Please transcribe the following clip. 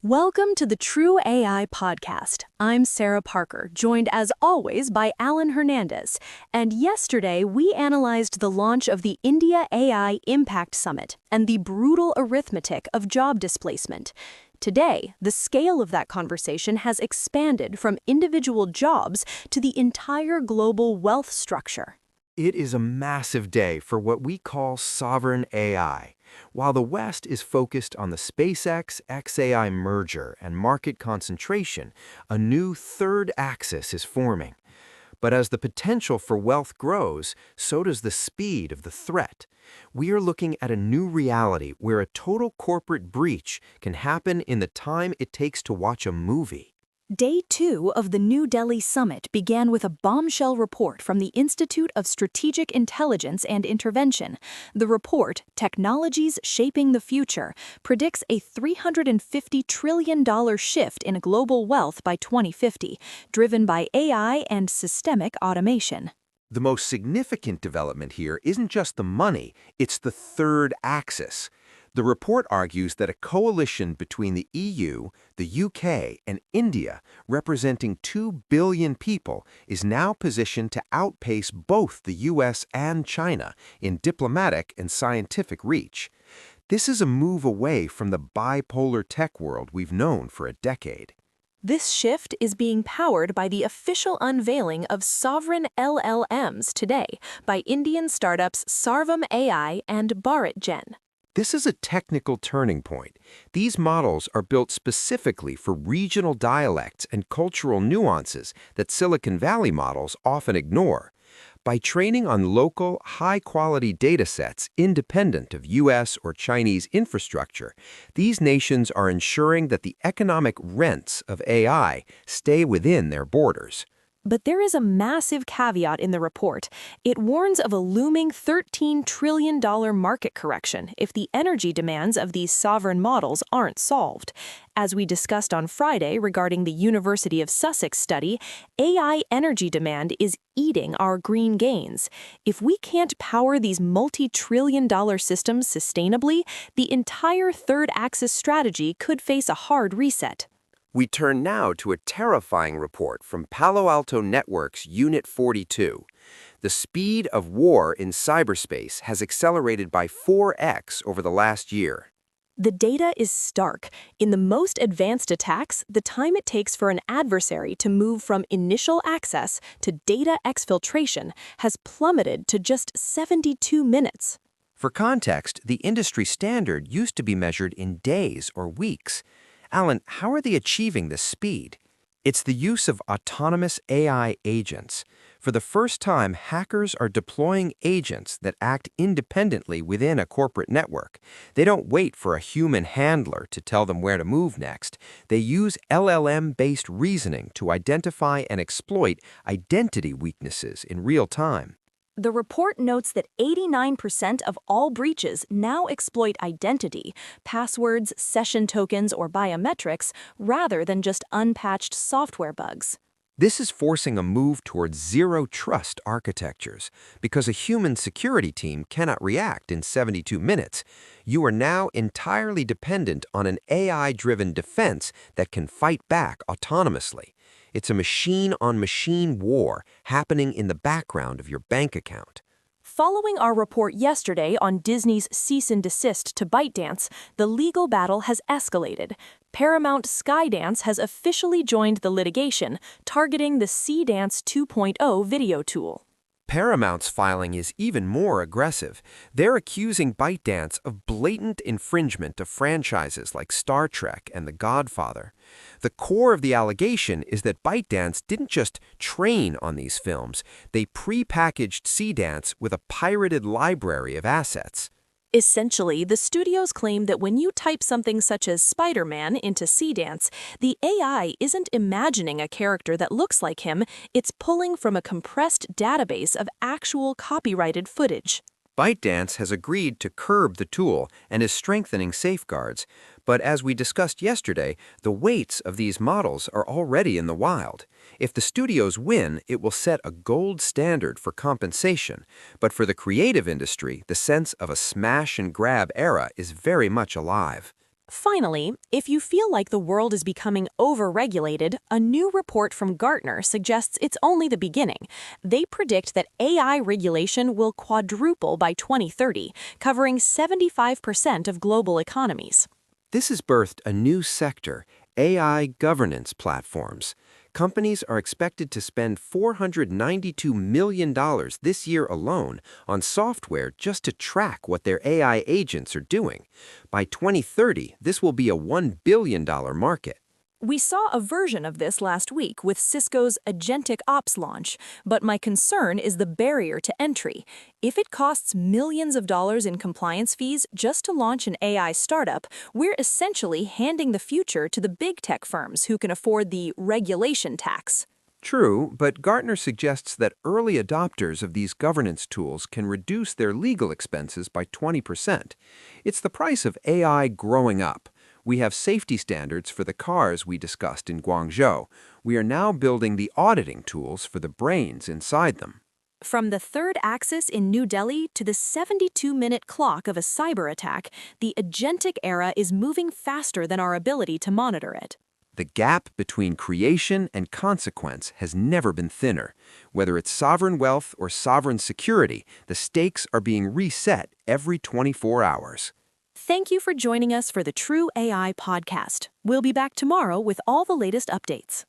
Welcome to the True AI podcast. I'm Sarah Parker, joined as always by Alan Hernandez. And yesterday, we analyzed the launch of the India AI Impact Summit and the brutal arithmetic of job displacement. Today, the scale of that conversation has expanded from individual jobs to the entire global wealth structure. It is a massive day for what we call sovereign AI. While the West is focused on the SpaceX-xAI merger and market concentration, a new third axis is forming. But as the potential for wealth grows, so does the speed of the threat. We are looking at a new reality where a total corporate breach can happen in the time it takes to watch a movie. Day 2 of the New Delhi summit began with a bombshell report from the Institute of Strategic Intelligence and Intervention. The report, Technologies Shaping the Future, predicts a $350 trillion shift in global wealth by 2050, driven by AI and systemic automation. The most significant development here isn't just the money, it's the third axis. The report argues that a coalition between the EU, the UK, and India, representing 2 billion people, is now positioned to outpace both the US and China in diplomatic and scientific reach. This is a move away from the bipolar tech world we've known for a decade. This shift is being powered by the official unveiling of sovereign LLMs today by Indian startups Sarvam AI and BharatGen. This is a technical turning point. These models are built specifically for regional dialects and cultural nuances that Silicon Valley models often ignore. By training on local, high-quality datasets independent of US or Chinese infrastructure, these nations are ensuring that the economic rents of AI stay within their borders. But there is a massive caveat in the report. It warns of a looming $13 trillion market correction if the energy demands of these sovereign models aren't solved. As we discussed on Friday regarding the University of Sussex study, AI energy demand is eating our green gains. If we can't power these multi-trillion-dollar systems sustainably, the entire third axis strategy could face a hard reset. We turn now to a terrifying report from Palo Alto Networks Unit 42. The speed of war in cyberspace has accelerated by 4x over the last year. The data is stark. In the most advanced attacks, the time it takes for an adversary to move from initial access to data exfiltration has plummeted to just 72 minutes. For context, the industry standard used to be measured in days or weeks. Alan, how are they achieving this speed? It's the use of autonomous AI agents. For the first time, hackers are deploying agents that act independently within a corporate network. They don't wait for a human handler to tell them where to move next. They use LLM-based reasoning to identify and exploit identity weaknesses in real time. The report notes that 89% of all breaches now exploit identity, passwords, session tokens, or biometrics, rather than just unpatched software bugs. This is forcing a move towards zero-trust architectures. Because a human security team cannot react in 72 minutes, you are now entirely dependent on an AI-driven defense that can fight back autonomously. It's a machine-on-machine war happening in the background of your bank account. Following our report yesterday on Disney's cease and desist to ByteDance, the legal battle has escalated. Paramount Skydance has officially joined the litigation, targeting the Seedance 2.0 video tool. Paramount's filing is even more aggressive. They're accusing ByteDance of blatant infringement of franchises like Star Trek and The Godfather. The core of the allegation is that ByteDance didn't just train on these films, they pre-packaged Seedance with a pirated library of assets. Essentially, the studios claim that when you type something such as Spider-Man into Seedance, the AI isn't imagining a character that looks like him, it's pulling from a compressed database of actual copyrighted footage. ByteDance has agreed to curb the tool and is strengthening safeguards. But as we discussed yesterday, the weights of these models are already in the wild. If the studios win, it will set a gold standard for compensation. But for the creative industry, the sense of a smash-and-grab era is very much alive. Finally, if you feel like the world is becoming overregulated, a new report from Gartner suggests it's only the beginning. They predict that AI regulation will quadruple by 2030, covering 75% of global economies. This has birthed a new sector, AI governance platforms. Companies are expected to spend $492 million this year alone on software just to track what their AI agents are doing. By 2030, this will be a $1 billion market. We saw a version of this last week with Cisco's Agentic Ops launch, but my concern is the barrier to entry. If it costs millions of dollars in compliance fees just to launch an AI startup, we're essentially handing the future to the big tech firms who can afford the regulation tax. True, but Gartner suggests that early adopters of these governance tools can reduce their legal expenses by 20%. It's the price of AI growing up. We have safety standards for the cars we discussed in Guangzhou. We are now building the auditing tools for the brains inside them. From the third axis in New Delhi to the 72-minute clock of a cyber attack, the agentic era is moving faster than our ability to monitor it. The gap between creation and consequence has never been thinner. Whether it's sovereign wealth or sovereign security, the stakes are being reset every 24 hours. Thank you for joining us for the True AI podcast. We'll be back tomorrow with all the latest updates.